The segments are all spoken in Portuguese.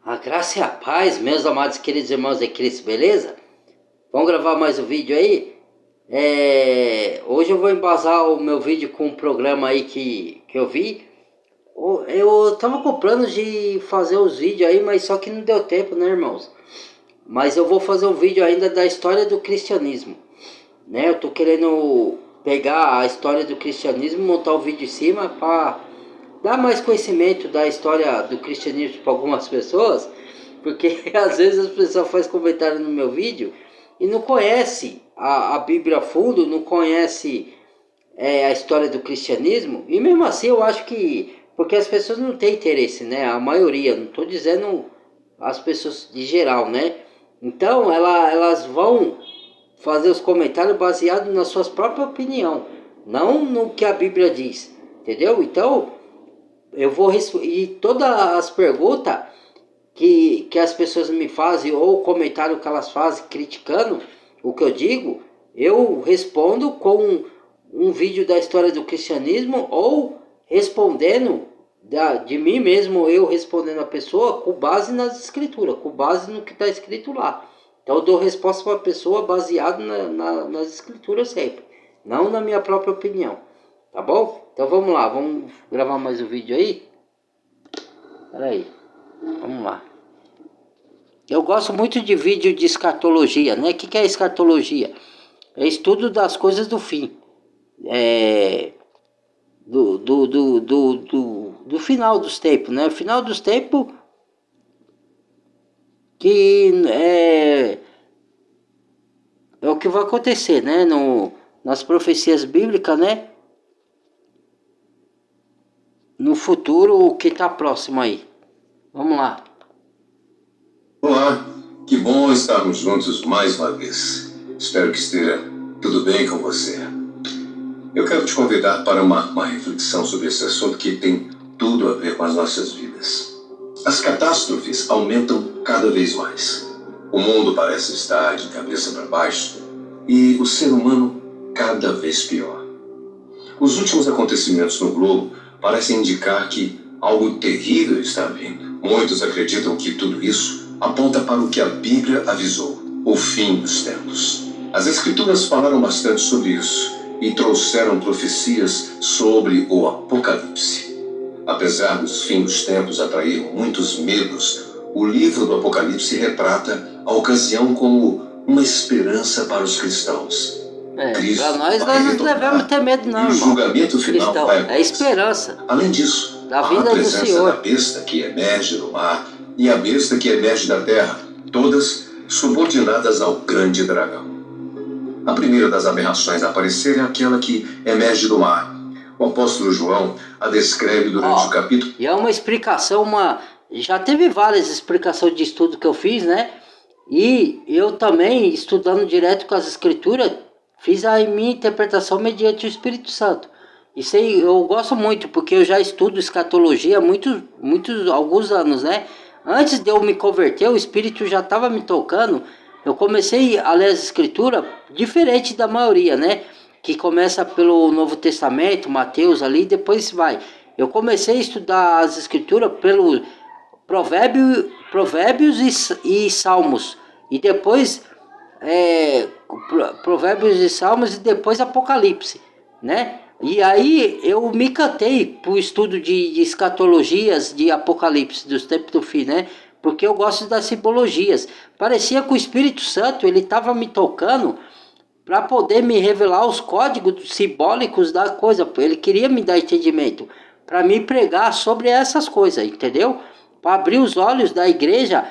A graça e a paz, meus amados queridos irmãos de Cristo, beleza? Vamos gravar mais um vídeo aí? Hoje eu vou embasar o meu vídeo com um programa aí que eu vi. Eu tava com planos de fazer os vídeos aí, mas só que não deu tempo, né, irmãos? Mas eu vou fazer um vídeo ainda da história do cristianismo, né? Eu tô querendo pegar a história do cristianismo e montar um vídeo em cima para dar mais conhecimento da história do cristianismo para algumas pessoas, porque às vezes as pessoas fazem comentário no meu vídeo e não conhece a Bíblia a fundo, não conhece a história do cristianismo, e mesmo assim eu acho que, porque as pessoas não têm interesse, né? A maioria, não estou dizendo as pessoas de geral, né? Então elas vão fazer os comentários baseados nas suas próprias opiniões, não no que a Bíblia diz, entendeu? Então eu vou e todas as perguntas que as pessoas me fazem, ou o comentário que elas fazem criticando o que eu digo, eu respondo com um vídeo da história do cristianismo, ou respondendo de mim mesmo, eu respondendo a pessoa com base nas escrituras, com base no que está escrito lá. Então eu dou resposta para a pessoa baseado nas escrituras sempre, não na minha própria opinião. Tá bom? Então vamos lá, vamos gravar mais um vídeo aí? Pera aí, vamos lá. Eu gosto muito de vídeo de escatologia, né? O que é escatologia? É estudo das coisas do fim. Do final dos tempos, né? O final dos tempos que é o que vai acontecer, né? Nas profecias bíblicas, né? No futuro, o que está próximo aí. Vamos lá. Olá, que bom estarmos juntos mais uma vez. Espero que esteja tudo bem com você. Eu quero te convidar para uma reflexão sobre esse assunto que tem tudo a ver com as nossas vidas. As catástrofes aumentam cada vez mais. O mundo parece estar de cabeça para baixo e o ser humano cada vez pior. Os últimos acontecimentos no globo parecem indicar que algo terrível está vindo. Muitos acreditam que tudo isso aponta para o que a Bíblia avisou, o fim dos tempos. As Escrituras falaram bastante sobre isso e trouxeram profecias sobre o Apocalipse. Apesar dos fins dos tempos atrair muitos medos, o livro do Apocalipse retrata a ocasião como uma esperança para os cristãos. Para nós não devemos ter medo não, irmão. O julgamento final cristão, vai acontecer. É esperança. Além disso, da a vida do presença Senhor. da besta que emerge do mar e a besta que emerge da terra, todas subordinadas ao grande dragão. A primeira das aberrações a aparecer é aquela que emerge do mar. O apóstolo João a descreve durante o capítulo. E é uma explicação, já teve várias explicações de estudo que eu fiz, né? E eu também, estudando direto com as escrituras, fiz a minha interpretação mediante o Espírito Santo. Isso aí eu gosto muito, porque eu já estudo escatologia há alguns anos, né? Antes de eu me converter, o Espírito já estava me tocando. Eu comecei a ler as escrituras diferente da maioria, né? Que começa pelo Novo Testamento, Mateus ali, depois vai. Eu comecei a estudar as escrituras pelo Provérbios e Salmos. E depois Provérbios e Salmos e depois Apocalipse, né? E aí eu me cantei pro estudo de escatologias de Apocalipse, dos tempos do fim, né? Porque eu gosto das simbologias. Parecia que o Espírito Santo, ele estava me tocando para poder me revelar os códigos simbólicos da coisa. Ele queria me dar entendimento, para me pregar sobre essas coisas, entendeu? Para abrir os olhos da igreja,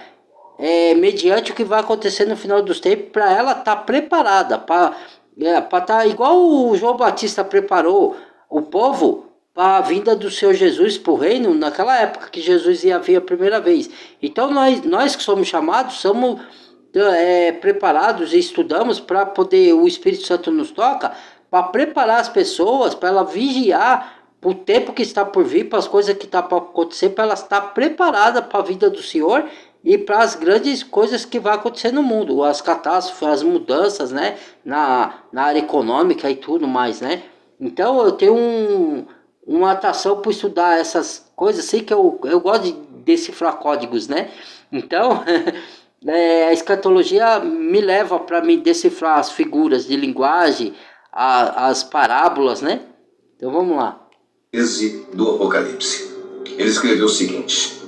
mediante o que vai acontecer no final dos tempos, para ela estar preparada, para estar igual o João Batista preparou o povo para a vinda do Senhor Jesus para o reino, naquela época que Jesus ia vir a primeira vez. Então nós que somos chamados, somos preparados e estudamos para poder, o Espírito Santo nos toca, para preparar as pessoas, para ela vigiar para o tempo que está por vir, para as coisas que estão para acontecer, para ela estar preparada para a vida do Senhor e para as grandes coisas que vai acontecer no mundo, as catástrofes, as mudanças, né, na área econômica e tudo mais, né. Então eu tenho uma atração por estudar essas coisas assim, que eu gosto decifrar códigos, né? Então, a escatologia me leva para me decifrar as figuras de linguagem, as parábolas, né? Então vamos lá. 13 do Apocalipse. Ele escreveu o seguinte: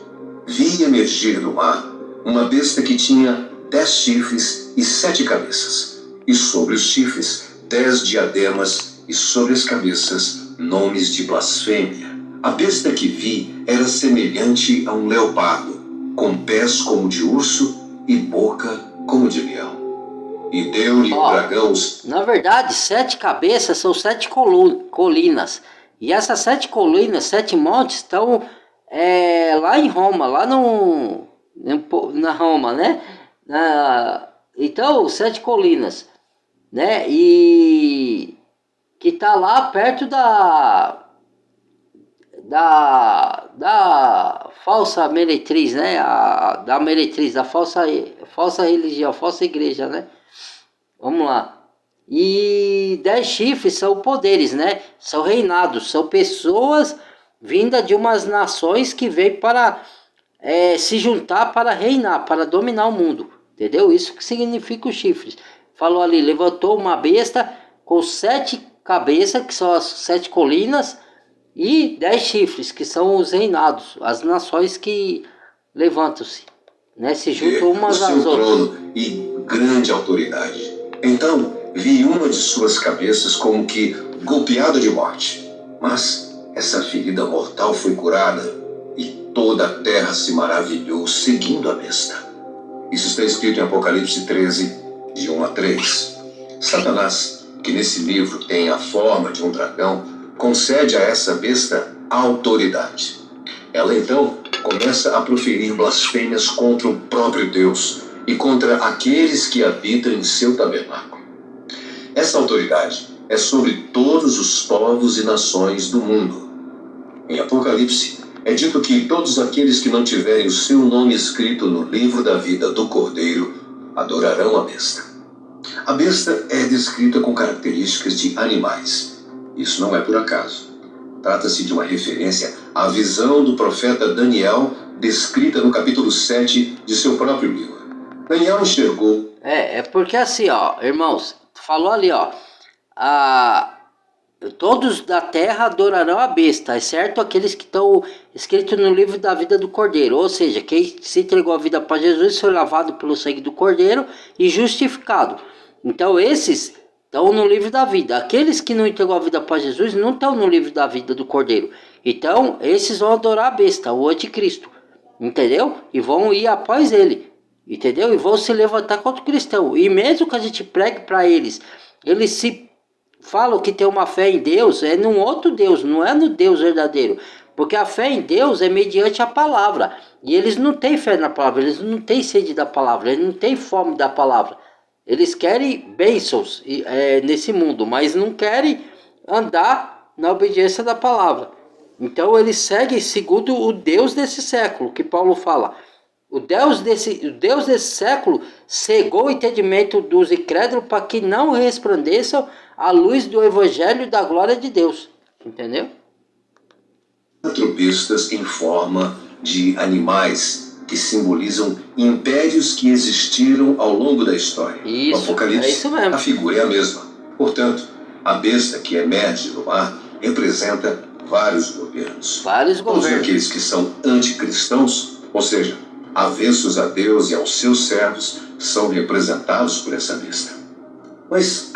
Vi emergir do mar uma besta que tinha 10 chifres e 7 cabeças, e sobre os chifres 10 diademas, e sobre as cabeças nomes de blasfêmia. A besta que vi era semelhante a um leopardo, com pés como de urso e boca como de leão. E deu-lhe o dragão os... Na verdade, 7 cabeças são 7 colinas. E essas 7 colinas, 7 montes, estão lá em Roma, lá na Roma, né? Então, 7 colinas, né? E que tá lá perto da falsa meretriz, né? Da meretriz, da falsa religião, falsa igreja, né? Vamos lá. E 10 chifres são poderes, né? São reinados, são pessoas vindas de umas nações que veio para se juntar para reinar, para dominar o mundo. Entendeu? Isso que significa os chifres. Falou ali, levantou uma besta com 7 cabeças, que são as 7 colinas, e 10 chifres, que são os reinados, as nações que levantam-se, né? Se juntam umas às outras. Trono e grande autoridade. Então vi uma de suas cabeças como que golpeada de morte. Mas essa ferida mortal foi curada, e toda a terra se maravilhou seguindo a besta. Isso está escrito em Apocalipse 13, de 1 a 3. Satanás, que nesse livro tem a forma de um dragão, concede a essa besta a autoridade. Ela então começa a proferir blasfêmias contra o próprio Deus e contra aqueles que habitam em seu tabernáculo. Essa autoridade é sobre todos os povos e nações do mundo. Em Apocalipse, é dito que todos aqueles que não tiverem o seu nome escrito no livro da vida do Cordeiro adorarão a besta. A besta é descrita com características de animais. Isso não é por acaso. Trata-se de uma referência à visão do profeta Daniel, descrita no capítulo 7 de seu próprio livro. Daniel enxergou... É porque assim, ó, irmãos, falou ali, ó, todos da terra adorarão a besta, exceto aqueles que estão escritos no livro da vida do Cordeiro. Ou seja, quem se entregou a vida para Jesus foi lavado pelo sangue do Cordeiro e justificado. Então esses estão no livro da vida. Aqueles que não entregou a vida para Jesus não estão no livro da vida do Cordeiro. Então esses vão adorar a besta, o anticristo. Entendeu? E vão ir após ele. Entendeu? E vão se levantar contra o cristão. E mesmo que a gente pregue para eles, eles se falam que tem uma fé em Deus, é num outro Deus, não é no Deus verdadeiro. Porque a fé em Deus é mediante a palavra. E eles não têm fé na palavra, eles não têm sede da palavra, eles não têm fome da palavra. Eles querem bênçãos nesse mundo, mas não querem andar na obediência da palavra. Então eles seguem segundo o Deus desse século, que Paulo fala. O Deus desse século cegou o entendimento dos incrédulos para que não resplandeçam a luz do evangelho da glória de Deus. Entendeu? 4 bestas em forma de animais que simbolizam impérios que existiram ao longo da história. Isso, no Apocalipse, isso mesmo. a figura é a mesma. Portanto, a besta que emerge do mar representa vários governos. Todos aqueles que são anticristãos, ou seja, avessos a Deus e aos seus servos, são representados por essa besta. Mas,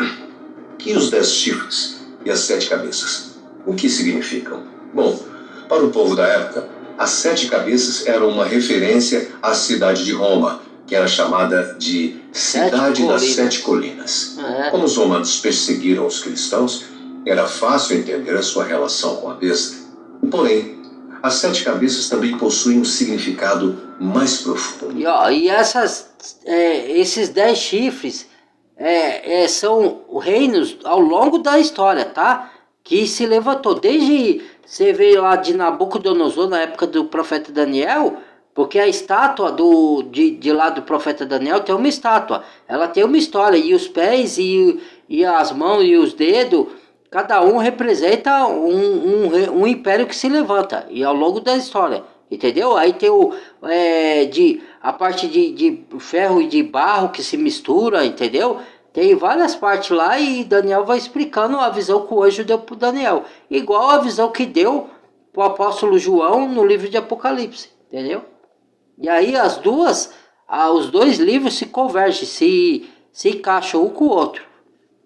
e os 10 chifres e as 7 cabeças? O que significam? Bom, para o povo da época, as 7 cabeças eram uma referência à cidade de Roma, que era chamada de Cidade das 7 Colinas. Como os romanos perseguiram os cristãos, era fácil entender a sua relação com a besta. Porém, as 7 cabeças também possuem um significado mais profundo. E esses 10 chifres são reinos ao longo da história, tá? Que se levantou. Desde você veio lá de Nabucodonosor, na época do profeta Daniel, porque a estátua de lá do profeta Daniel tem uma estátua. Ela tem uma história, e os pés, e as mãos, e os dedos, cada um representa um império que se levanta, e ao longo da história. entendeu? Aí tem a parte de ferro e de barro que se mistura, entendeu? Tem várias partes lá e Daniel vai explicando a visão que o anjo deu para Daniel. Igual a visão que deu para o apóstolo João no livro de Apocalipse, entendeu? E aí os dois livros se convergem, se encaixam um com o outro.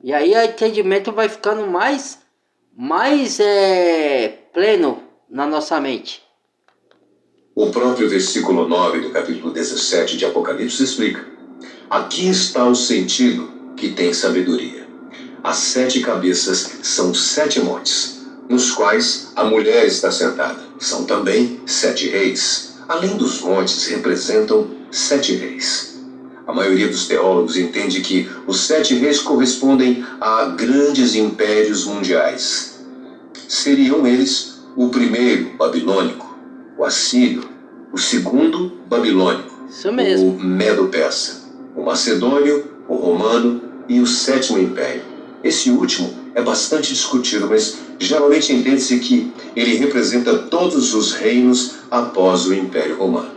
E aí o entendimento vai ficando mais pleno na nossa mente. O próprio versículo 9 do capítulo 17 de Apocalipse explica: aqui está o sentido que tem sabedoria. As 7 cabeças são 7 montes, nos quais a mulher está sentada. São também 7 reis. Além dos montes, representam 7 reis. A maioria dos teólogos entende que os 7 reis correspondem a grandes impérios mundiais. Seriam eles o primeiro babilônico, o assírio, o segundo babilônico, Isso mesmo. o medo-persa, o macedônio, o romano e o 7º império. Esse último é bastante discutido, mas geralmente entende-se que ele representa todos os reinos após o Império Romano.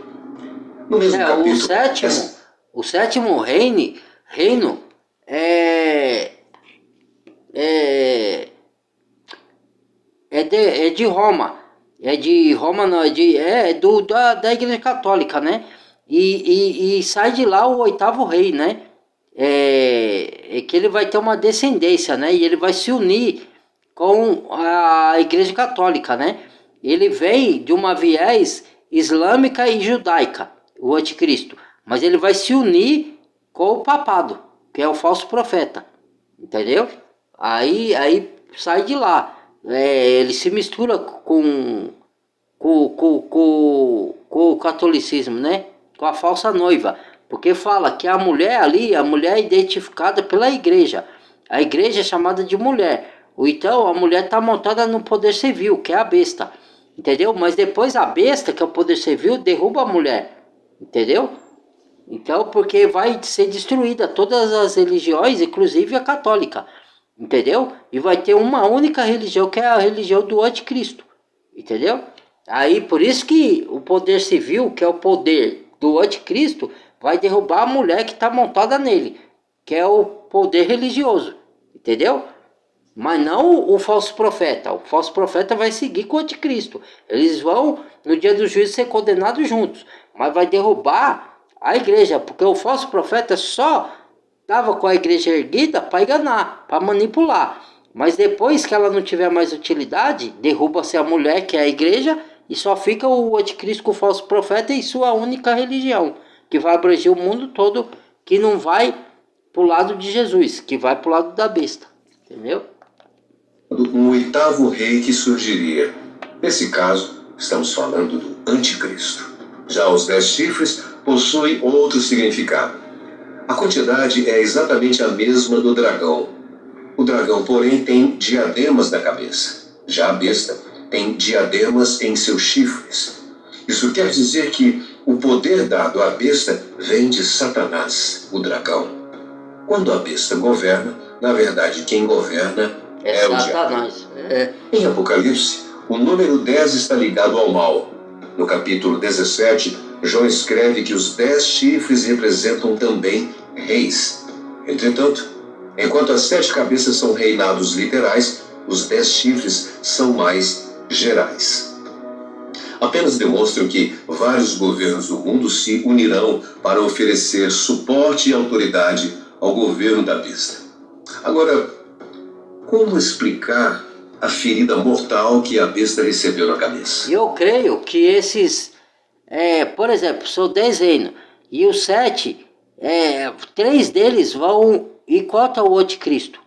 No mesmo capítulo... O sétimo reino é de Roma. É de Roma, não, da Igreja Católica, né? E sai de lá o 8º rei, né? Que ele vai ter uma descendência, né? E ele vai se unir com a Igreja Católica, né? Ele vem de uma viés islâmica e judaica, o anticristo. Mas ele vai se unir com o papado, que é o falso profeta. Entendeu? Aí sai de lá. Ele se mistura com o catolicismo, né? Com a falsa noiva. Porque fala que a mulher é identificada pela igreja. A igreja é chamada de mulher. Ou então a mulher está montada no poder civil, que é a besta. Entendeu? Mas depois a besta, que é o poder civil, derruba a mulher. Entendeu? Então, porque vai ser destruída todas as religiões, inclusive a católica. Entendeu? E vai ter uma única religião, que é a religião do anticristo. Entendeu? Aí, por isso que o poder civil, que é o poder do anticristo, vai derrubar a mulher que está montada nele, que é o poder religioso. Entendeu? Mas não o falso profeta. O falso profeta vai seguir com o anticristo. Eles vão, no dia do juízo, ser condenados juntos. Mas vai derrubar a igreja, porque o falso profeta só estava com a igreja erguida para enganar, para manipular. Mas depois que ela não tiver mais utilidade, derruba-se a mulher, que é a igreja, e só fica o anticristo com o falso profeta e sua única religião, que vai abranger o mundo todo, que não vai para o lado de Jesus, que vai para o lado da besta. Entendeu? Um 8º rei que surgiria. Nesse caso, estamos falando do anticristo. Já os 10 chifres possuem outro significado. A quantidade é exatamente a mesma do dragão. O dragão, porém, tem diademas na cabeça. Já a besta tem diademas em seus chifres. Isso quer dizer que o poder dado à besta vem de Satanás, o dragão. Quando a besta governa, na verdade quem governa é o Satanás. diabo. Em Apocalipse, o número 10 está ligado ao mal. No capítulo 17, João escreve que os 10 chifres representam também reis. Entretanto, enquanto as 7 cabeças são reinados literais, os 10 chifres são mais gerais. Apenas demonstram que vários governos do mundo se unirão para oferecer suporte e autoridade ao governo da besta. Agora, como explicar a ferida mortal que a besta recebeu na cabeça? Eu creio que esses, por exemplo, são 10 reinos, e os 7, 3 deles vão ir contra o anticristo.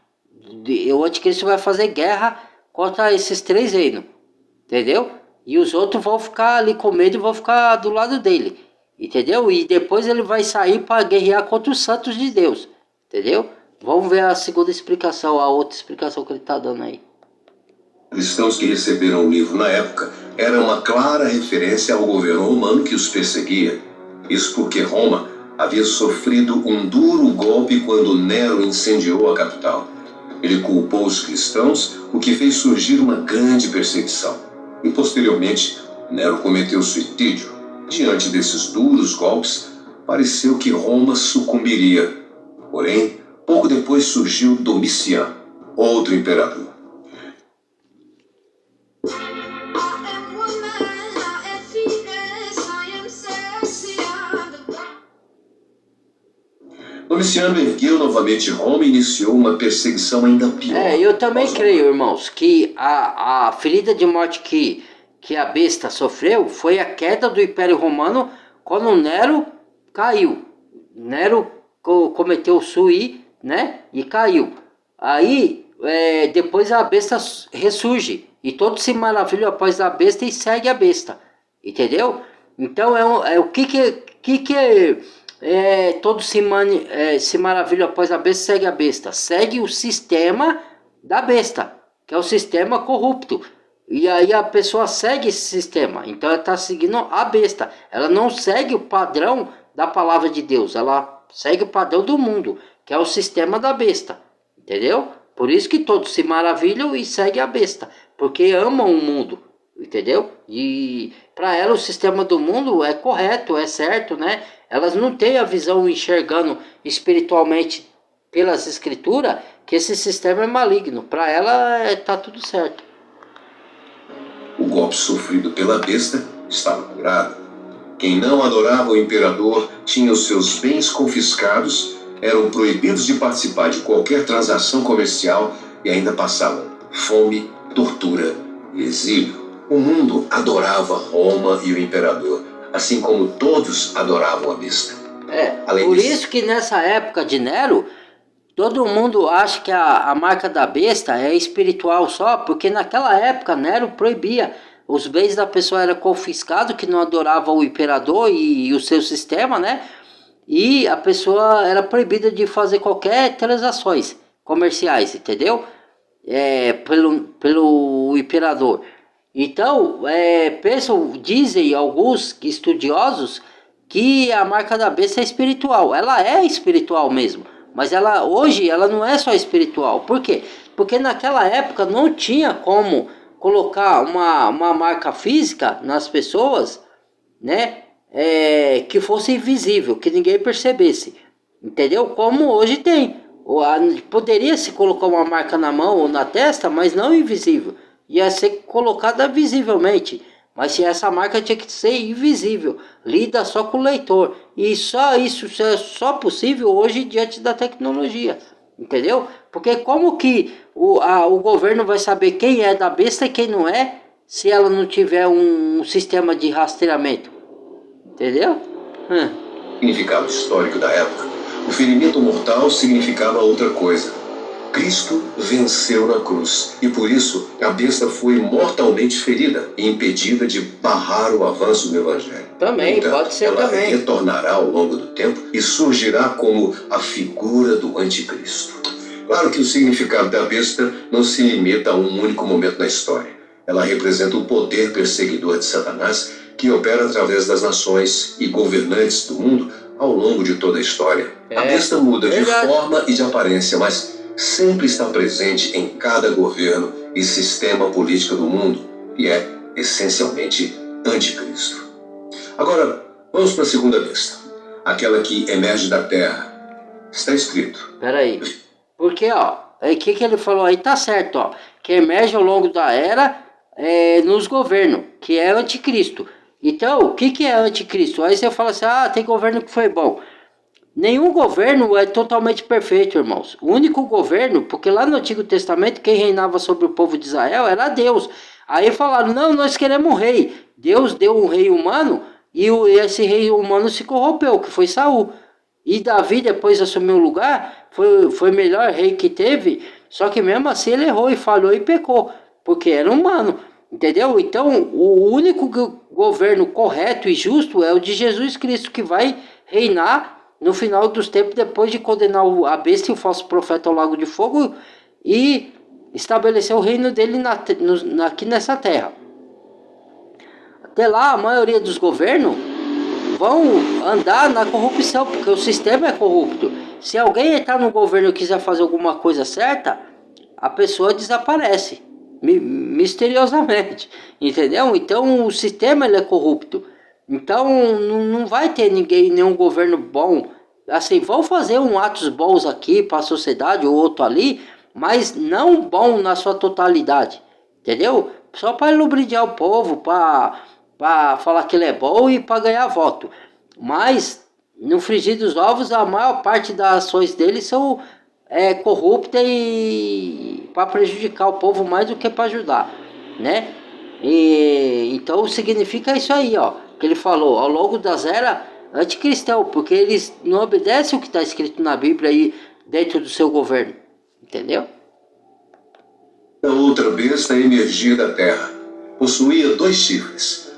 O anticristo vai fazer guerra contra esses 3 reinos, entendeu? E os outros vão ficar ali com medo e vão ficar do lado dele, entendeu? E depois ele vai sair para guerrear contra os santos de Deus, entendeu? Vamos ver a segunda explicação, a outra explicação que ele está dando aí. Cristãos que receberam o livro na época era uma clara referência ao governo romano que os perseguia. Isso porque Roma havia sofrido um duro golpe quando Nero incendiou a capital. Ele culpou os cristãos, o que fez surgir uma grande perseguição. E posteriormente, Nero cometeu suicídio. Diante desses duros golpes, pareceu que Roma sucumbiria. Porém, pouco depois surgiu Domiciano, outro imperador. Domiciano ergueu novamente Roma e iniciou uma perseguição ainda pior. Eu também creio, irmãos, que a ferida de morte que a besta sofreu foi a queda do Império Romano quando Nero caiu. Nero cometeu o sui, né? E caiu. Aí, depois a besta ressurge. E todos se maravilham após a besta e segue a besta. Entendeu? Então, o que todos se maravilham após a besta, segue a besta. Segue o sistema da besta, que é o sistema corrupto. E aí a pessoa segue esse sistema. Então ela está seguindo a besta. Ela não segue o padrão da palavra de Deus. Ela segue o padrão do mundo, que é o sistema da besta. Entendeu? Por isso que todos se maravilham e seguem a besta. Porque amam o mundo. Entendeu? E para ela o sistema do mundo é correto, é certo, né? Elas não têm a visão enxergando espiritualmente pelas escrituras que esse sistema é maligno. Para ela tá tudo certo. O golpe sofrido pela besta estava curado. Quem não adorava o imperador tinha os seus bens confiscados, eram proibidos de participar de qualquer transação comercial e ainda passavam fome, tortura e exílio. O mundo adorava Roma e o imperador, assim como todos adoravam a besta. Por isso que nessa época de Nero, todo mundo acha que a marca da besta é espiritual só, porque naquela época Nero proibia. Os bens da pessoa eram confiscados, que não adorava o imperador e o seu sistema, né? E a pessoa era proibida de fazer qualquer transações comerciais, entendeu? Pelo imperador. Então, dizem alguns estudiosos que a marca da besta é espiritual. Ela é espiritual mesmo. Mas hoje ela não é só espiritual. Por quê? Porque naquela época não tinha como colocar uma marca física nas pessoas, né? Que fosse invisível, que ninguém percebesse. Entendeu? Como hoje tem. Poderia se colocar uma marca na mão ou na testa, mas não invisível. Ia ser colocada visivelmente. Mas essa marca tinha que ser invisível, lida só com o leitor. E só isso é só possível hoje diante da tecnologia. Entendeu? Porque como que o governo vai saber quem é da besta e quem não é, se ela não tiver um sistema de rastreamento? Entendeu? Significado histórico da época, o ferimento mortal significava outra coisa. Cristo venceu na cruz e por isso a besta foi mortalmente ferida e impedida de barrar o avanço do Evangelho. Também, então, pode ser ela também. Retornará ao longo do tempo e surgirá como a figura do anticristo. Claro que o significado da besta não se limita a um único momento na história. Ela representa o poder perseguidor de Satanás que opera através das nações e governantes do mundo ao longo de toda a história. A besta muda de forma e de aparência, mas sempre está presente em cada governo e sistema político do mundo e é essencialmente anticristo. Agora, vamos para a segunda besta, aquela que emerge da terra. Está escrito. Peraí, porque o que ele falou aí tá certo, que emerge ao longo da era nos governos, que é anticristo. Então, o que é anticristo? Aí você fala assim, tem governo que foi bom. Nenhum governo é totalmente perfeito, irmãos. O único governo, porque lá no Antigo Testamento quem reinava sobre o povo de Israel era Deus. Aí falaram, não, nós queremos um rei. Deus deu um rei humano e esse rei humano se corrompeu, que foi Saul. E Davi depois assumiu o lugar, foi o melhor rei que teve, só que mesmo assim ele errou e falhou e pecou, porque era humano. Entendeu? Então o único governo correto e justo é o de Jesus Cristo, que vai reinar no final dos tempos, depois de condenar a besta e o falso profeta ao lago de fogo e estabelecer o reino dele aqui nessa terra. Até lá, a maioria dos governos vão andar na corrupção, porque o sistema é corrupto. Se alguém entrar no governo e quiser fazer alguma coisa certa, a pessoa desaparece misteriosamente, entendeu? Então o sistema ele é corrupto. Então não vai ter nenhum governo bom. Assim, vão fazer atos bons aqui para a sociedade ou outro ali, mas não bom na sua totalidade, entendeu? Só para lubrificar o povo, para falar que ele é bom e para ganhar voto. Mas no frigir dos ovos, a maior parte das ações dele são corruptas e para prejudicar o povo mais do que para ajudar, né? E então significa isso aí, ó, que ele falou, ao longo das eras anticristão, porque eles não obedecem o que está escrito na Bíblia aí dentro do seu governo, entendeu? A outra besta emergia da terra. Possuía 2 chifres.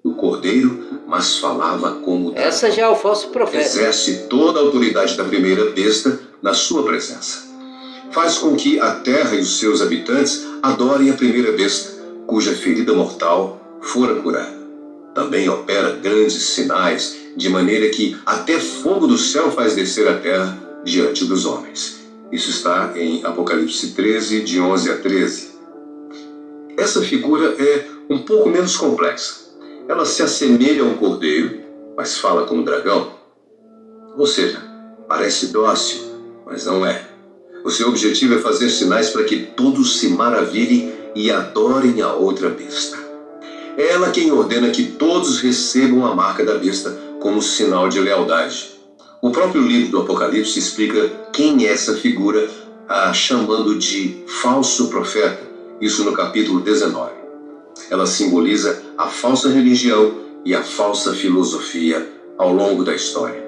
O cordeiro, mas falava como dragão. Essa já é o falso profeta. Exerce toda a autoridade da primeira besta na sua presença. Faz com que a terra e os seus habitantes adorem a primeira besta, cuja ferida mortal fora curada. Também opera grandes sinais, de maneira que até fogo do céu faz descer a terra diante dos homens. Isso está em Apocalipse 13, de 11 a 13. Essa figura é um pouco menos complexa. Ela se assemelha a um cordeiro, mas fala como dragão. Ou seja, parece dócil, mas não é. O seu objetivo é fazer sinais para que todos se maravilhem e adorem a outra besta. É ela quem ordena que todos recebam a marca da besta como sinal de lealdade. O próprio livro do Apocalipse explica quem é essa figura, chamando de falso profeta, isso no capítulo 19. Ela simboliza a falsa religião e a falsa filosofia ao longo da história.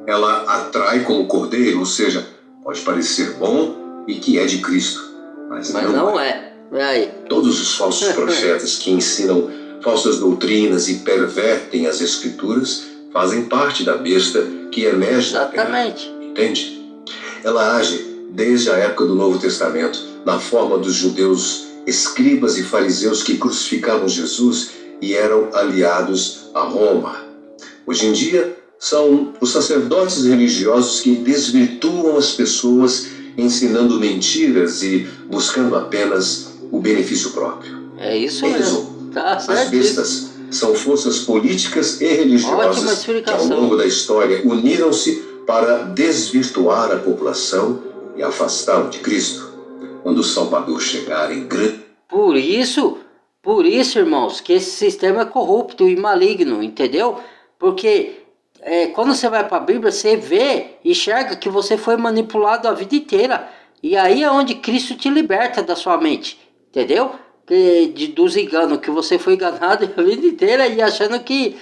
Ela atrai como cordeiro, ou seja, pode parecer bom e que é de Cristo, mas não é. Aí. Todos os falsos profetas que ensinam falsas doutrinas e pervertem as escrituras fazem parte da besta que emerge da terra. Entende? Ela age desde a época do Novo Testamento, na forma dos judeus escribas e fariseus que crucificavam Jesus e eram aliados a Roma. Hoje em dia, são os sacerdotes religiosos que desvirtuam as pessoas, ensinando mentiras e buscando apenas o benefício próprio. É isso mesmo. Tá certo. As bestas são forças políticas e religiosas que ao longo da história uniram-se para desvirtuar a população e afastá-la de Cristo. Quando o Salvador chegar em grande... Por isso, irmãos, que esse sistema é corrupto e maligno, entendeu? Porque quando você vai para a Bíblia, você vê, enxerga que você foi manipulado a vida inteira. E aí é onde Cristo te liberta da sua mente, entendeu? Dos enganos, que você foi enganado a vida inteira e achando que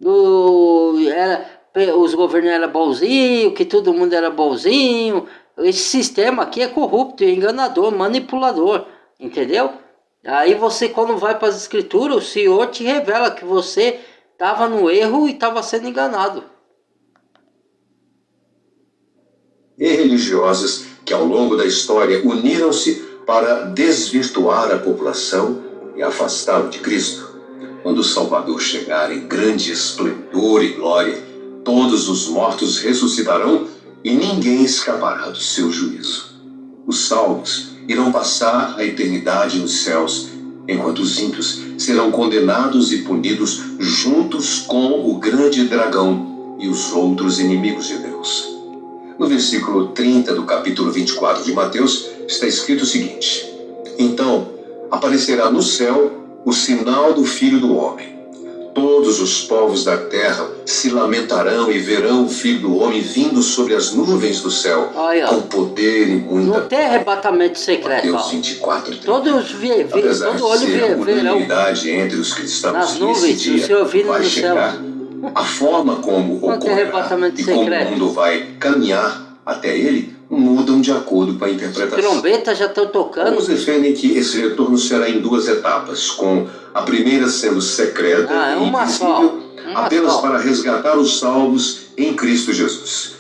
os governos eram bonzinhos, que todo mundo era bonzinho. Esse sistema aqui é corrupto, é enganador, manipulador, entendeu? Aí você, quando vai para as escrituras, o Senhor te revela que você estava no erro e estava sendo enganado. E religiosas que ao longo da história uniram-se para desvirtuar a população e afastá-la de Cristo. Quando o Salvador chegar em grande esplendor e glória, todos os mortos ressuscitarão e ninguém escapará do seu juízo. Os salvos irão passar a eternidade nos céus, enquanto os ímpios serão condenados e punidos juntos com o grande dragão e os outros inimigos de Deus. No versículo 30 do capítulo 24 de Mateus, está escrito o seguinte: Então aparecerá no céu o sinal do Filho do Homem. Todos os povos da terra se lamentarão e verão o Filho do Homem vindo sobre as nuvens do céu, com poder e muita... Não tem arrebatamento secreto. Mateus 24, todo olho verão entre os cristãos nas nuvens, dia, o Senhor vindo no céu. A forma como ocorrerá e como o mundo vai caminhar até ele mudam de acordo com a interpretação. Trombetas já estão tocando. Alguns defendem que esse retorno será em 2 etapas, com a primeira sendo secreta e invisível, apenas para resgatar os salvos em Cristo Jesus.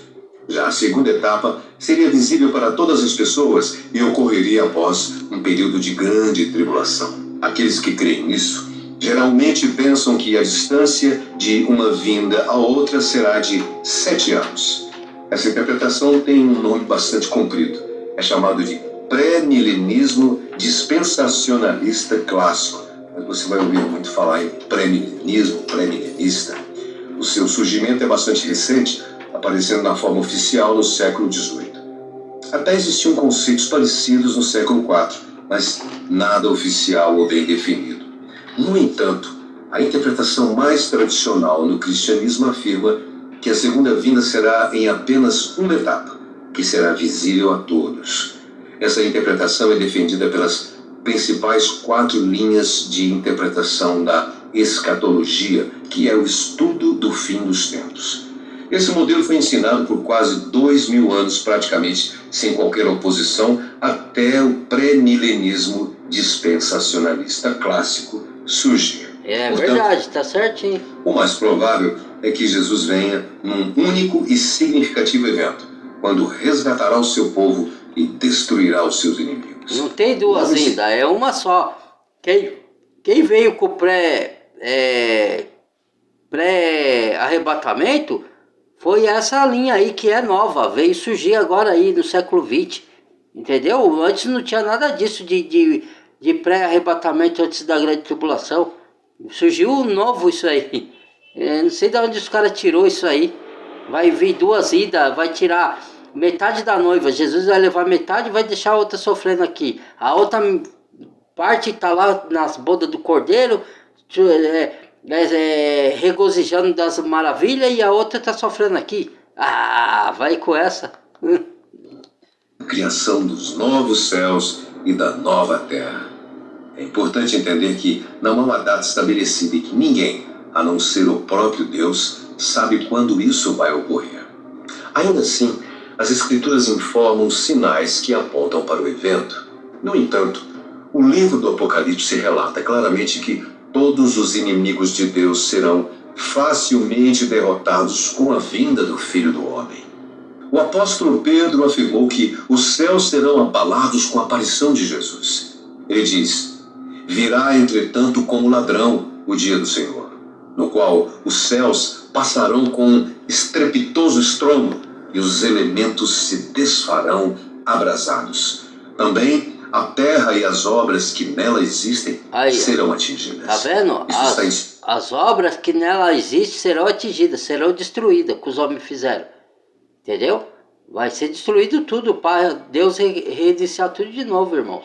Já a segunda etapa seria visível para todas as pessoas e ocorreria após um período de grande tribulação. Aqueles que creem nisso geralmente pensam que a distância de uma vinda a outra será de 7 anos. Essa interpretação tem um nome bastante comprido. É chamado de pré-milenismo dispensacionalista clássico. Você vai ouvir muito falar em pré-milenismo, pré-milenista. O seu surgimento é bastante recente, aparecendo na forma oficial no século XVIII. Até existiam conceitos parecidos no século IV, mas nada oficial ou bem definido. No entanto, a interpretação mais tradicional no cristianismo afirma que a segunda vinda será em apenas uma etapa, que será visível a todos. Essa interpretação é defendida pelas principais 4 linhas de interpretação da escatologia, que é o estudo do fim dos tempos. Esse modelo foi ensinado por quase 2000 anos, praticamente sem qualquer oposição, até o pré-milenismo dispensacionalista clássico surgir. Portanto, verdade, tá certinho. O mais provável é que Jesus venha num único e significativo evento, quando resgatará o seu povo e destruirá os seus inimigos. Não tem duas ainda, é uma só. Quem veio com o pré-arrebatamento foi essa linha aí que é nova, veio surgir agora aí no século XX, entendeu? Antes não tinha nada disso de pré-arrebatamento antes da grande tribulação. Surgiu novo isso aí. Não sei de onde os caras tirou isso aí. Vai vir 2 idas, vai tirar metade da noiva. Jesus vai levar metade e vai deixar a outra sofrendo aqui. A outra parte está lá nas bodas do cordeiro, regozijando das maravilhas, e a outra está sofrendo aqui. Vai com essa. A criação dos novos céus e da nova terra. É importante entender que não há uma data estabelecida e que ninguém, a não ser o próprio Deus, sabe quando isso vai ocorrer. Ainda assim, as Escrituras informam sinais que apontam para o evento. No entanto, o livro do Apocalipse relata claramente que todos os inimigos de Deus serão facilmente derrotados com a vinda do Filho do Homem. O apóstolo Pedro afirmou que os céus serão abalados com a aparição de Jesus. Ele diz: virá, entretanto, como ladrão o dia do Senhor, no qual os céus passarão com estrepitoso estrondo e os elementos se desfarão abrasados. Também a terra e as obras que nela existem serão atingidas. Tá vendo? As obras que nela existem serão atingidas, serão destruídas, que os homens fizeram. Entendeu? Vai ser destruído tudo para Deus reiniciar tudo de novo, irmãos.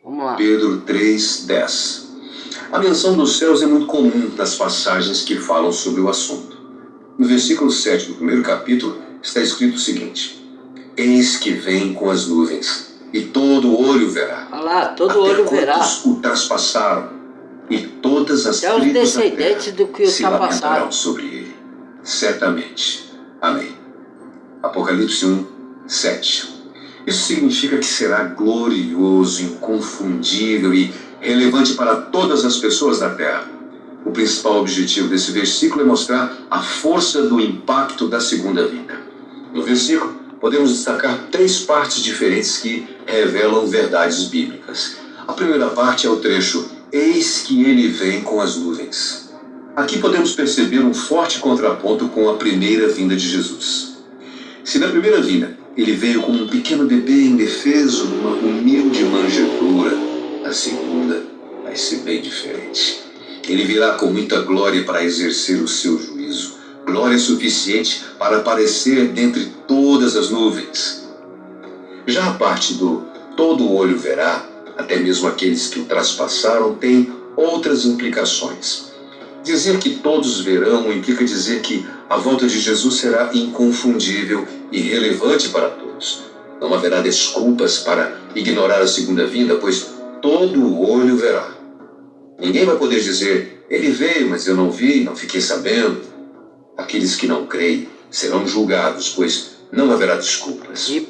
Vamos lá. Pedro 3:10. A menção dos céus é muito comum nas passagens que falam sobre o assunto. No versículo 7 do primeiro capítulo está escrito o seguinte: eis que vem com as nuvens, e todo olho verá. Olha lá, todo olho verá. O traspassaram, e todas as tribos os descendentes do que se lamentarão sobre ele. Certamente. Amém. Apocalipse 1:7. Isso significa que será glorioso, inconfundível e relevante para todas as pessoas da Terra. O principal objetivo desse versículo é mostrar a força do impacto da segunda vinda. No versículo, podemos destacar 3 partes diferentes que revelam verdades bíblicas. A primeira parte é o trecho: eis que ele vem com as nuvens. Aqui podemos perceber um forte contraponto com a primeira vinda de Jesus. Se na primeira vinda ele veio como um pequeno bebê indefeso numa humilde manjedoura, na segunda vai ser bem diferente. Ele virá com muita glória para exercer o seu juízo, glória suficiente para aparecer dentre todas as nuvens. Já a parte do todo olho verá, até mesmo aqueles que o traspassaram, tem outras implicações. Dizer que todos verão implica dizer que a volta de Jesus será inconfundível e relevante para todos. Não haverá desculpas para ignorar a segunda vinda, pois todo olho verá. Ninguém vai poder dizer: ele veio, mas eu não vi, não fiquei sabendo. Aqueles que não creem serão julgados, pois não haverá desculpas. E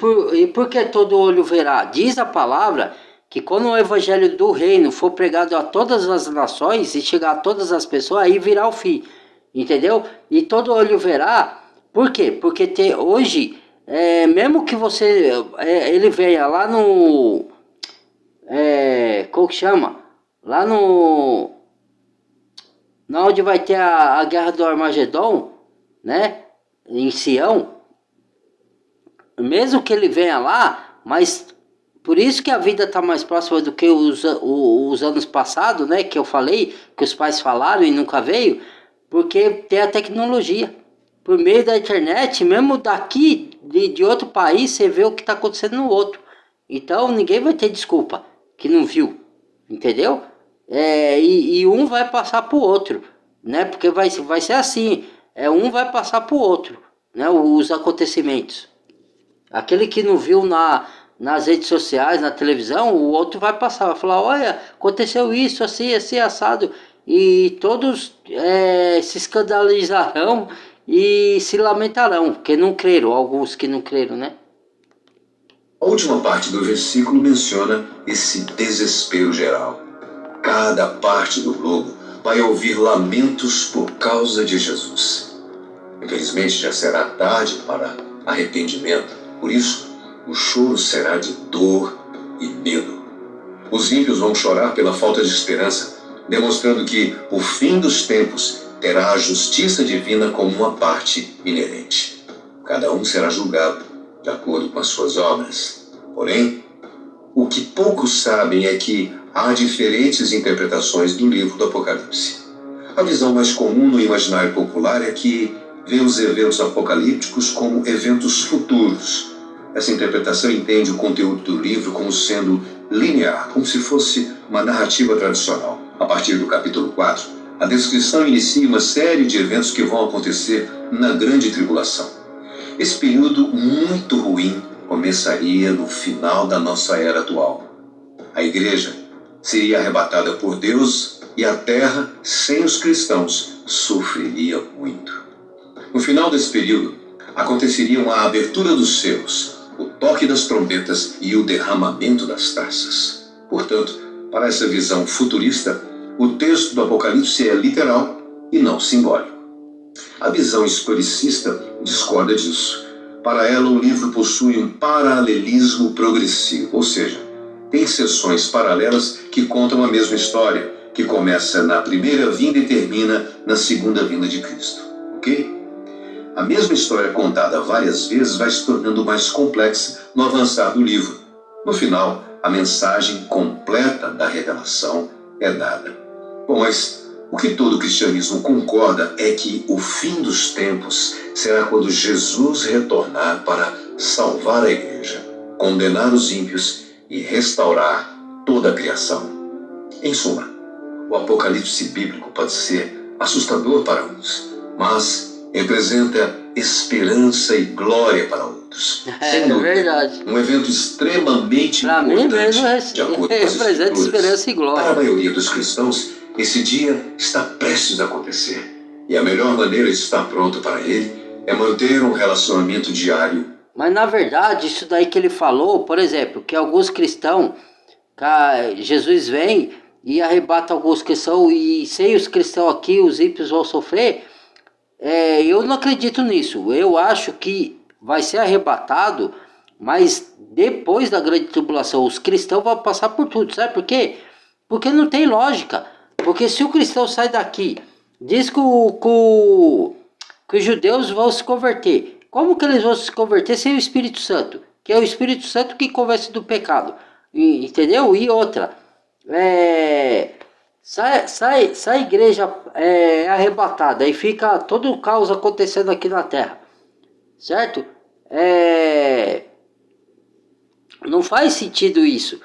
por que todo olho verá? Diz a palavra que quando o evangelho do reino for pregado a todas as nações e chegar a todas as pessoas, aí virá o fim. Entendeu? E todo olho verá. Por quê? Porque hoje, mesmo que você... ele venha lá no... como que chama? Lá no... na onde vai ter a guerra do Armagedon, né? Em Sião. Mesmo que ele venha lá, mas Por isso que a vida está mais próxima do que os anos passados, né? Que eu falei, que os pais falaram e nunca veio, porque tem a tecnologia. Por meio da internet, mesmo daqui, de outro país, você vê o que está acontecendo no outro. Então ninguém vai ter desculpa que não viu, entendeu? E um vai passar para o outro, né? Porque vai ser assim, um vai passar para o outro, né? Os acontecimentos. Aquele que não viu nas redes sociais, na televisão, o outro vai passar, vai falar, olha, aconteceu isso, assim, assim, assado. E todos se escandalizarão e se lamentarão, porque não creram, alguns que não creram, né? A última parte do versículo menciona esse desespero geral. Cada parte do globo vai ouvir lamentos por causa de Jesus. Infelizmente já será tarde para arrependimento, por isso o choro será de dor e medo. Os ímpios vão chorar pela falta de esperança, demonstrando que o fim dos tempos terá a justiça divina como uma parte inerente. Cada um será julgado de acordo com as suas obras. Porém, o que poucos sabem é que há diferentes interpretações do livro do Apocalipse. A visão mais comum no imaginário popular é que vê os eventos apocalípticos como eventos futuros. Essa interpretação entende o conteúdo do livro como sendo linear, como se fosse uma narrativa tradicional. A partir do capítulo 4, a descrição inicia uma série de eventos que vão acontecer na grande tribulação. Esse período muito ruim começaria no final da nossa era atual. A igreja seria arrebatada por Deus e a terra, sem os cristãos, sofreria muito. No final desse período, aconteceriam a abertura dos selos, o toque das trombetas e o derramamento das taças. Portanto, para essa visão futurista, o texto do Apocalipse é literal e não simbólico. A visão historicista discorda disso. Para ela, o livro possui um paralelismo progressivo, ou seja, tem seções paralelas que contam a mesma história, que começa na primeira vinda e termina na segunda vinda de Cristo. Ok? A mesma história contada várias vezes vai se tornando mais complexa no avançar do livro. No final, a mensagem completa da revelação é dada. Bom, mas o que todo cristianismo concorda é que o fim dos tempos será quando Jesus retornar para salvar a igreja, condenar os ímpios e restaurar toda a criação. Em suma, o Apocalipse bíblico pode ser assustador para uns, mas representa esperança e glória para outros. Sem dúvida, verdade. Um evento extremamente Pra importante, mim mesmo de acordo com as representa Escrituras. esperança e glória. Para a maioria dos cristãos, esse dia está prestes a acontecer. E a melhor maneira de estar pronto para ele é manter um relacionamento diário. Mas na verdade, isso daí que ele falou, por exemplo, que alguns cristãos, Jesus vem e arrebata alguns cristãos, e sem os cristãos aqui, os ímpios vão sofrer. Eu não acredito nisso. Eu acho que vai ser arrebatado, mas depois da grande tribulação, os cristãos vão passar por tudo. Sabe por quê? Porque não tem lógica. Porque se o cristão sai daqui, diz que os judeus vão se converter. Como que eles vão se converter sem o Espírito Santo? Que é o Espírito Santo que convence do pecado. Entendeu? E outra. Sai a igreja arrebatada e fica todo o caos acontecendo aqui na terra, certo? Não faz sentido isso,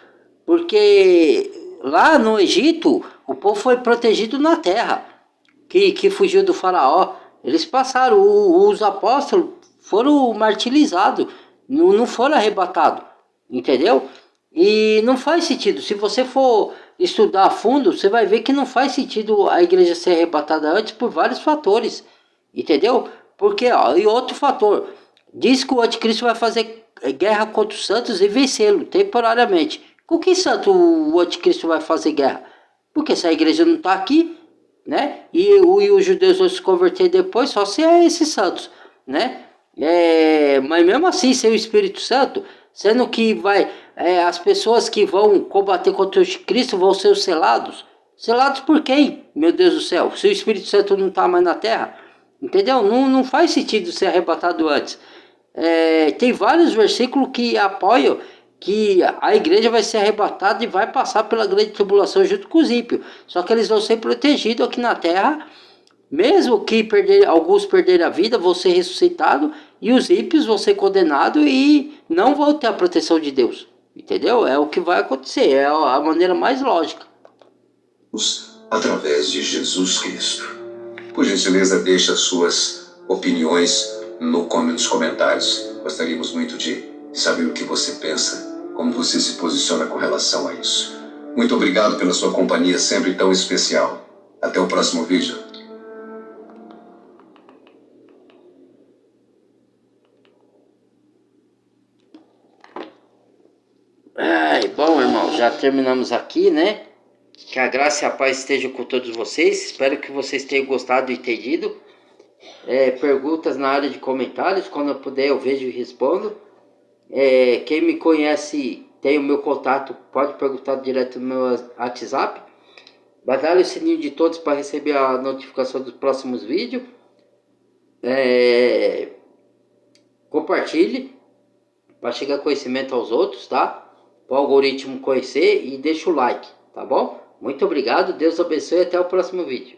porque lá no Egito o povo foi protegido na terra, que fugiu do faraó. Eles passaram, os apóstolos foram martirizados, não foram arrebatados, entendeu? E não faz sentido. Se você for estudar a fundo, você vai ver que não faz sentido a igreja ser arrebatada antes por vários fatores, entendeu? Porque, e outro fator, diz que o anticristo vai fazer guerra contra os santos e vencê-lo temporariamente. Com que santo o anticristo vai fazer guerra? Porque se a igreja não está aqui, né? E os judeus vão se converter depois, só se é esses santos, né? Mas mesmo assim, sem o Espírito Santo, sendo que as pessoas que vão combater contra o Cristo vão ser os selados. Selados por quem? Meu Deus do céu, se o Espírito Santo não está mais na terra, entendeu? Não faz sentido ser arrebatado antes. Tem vários versículos que apoiam que a igreja vai ser arrebatada e vai passar pela grande tribulação junto com os ímpios. Só que eles vão ser protegidos aqui na terra, mesmo que alguns perderem a vida, vão ser ressuscitados, e os ímpios vão ser condenados e não vão ter a proteção de Deus. Entendeu? É o que vai acontecer, é a maneira mais lógica. Através de Jesus Cristo. Por gentileza, deixe as suas opiniões nos comentários. Gostaríamos muito de saber o que você pensa, como você se posiciona com relação a isso. Muito obrigado pela sua companhia sempre tão especial. Até o próximo vídeo. Bom, irmão, já terminamos aqui, né? Que a graça e a paz estejam com todos vocês. Espero que vocês tenham gostado e entendido. Perguntas na área de comentários. Quando eu puder, eu vejo e respondo. Quem me conhece, tem o meu contato, pode perguntar direto no meu WhatsApp. Badale o sininho de todos para receber a notificação dos próximos vídeos. Compartilhe para chegar conhecimento aos outros, tá? Para o algoritmo conhecer, e deixa o like, tá bom? Muito obrigado, Deus abençoe e até o próximo vídeo.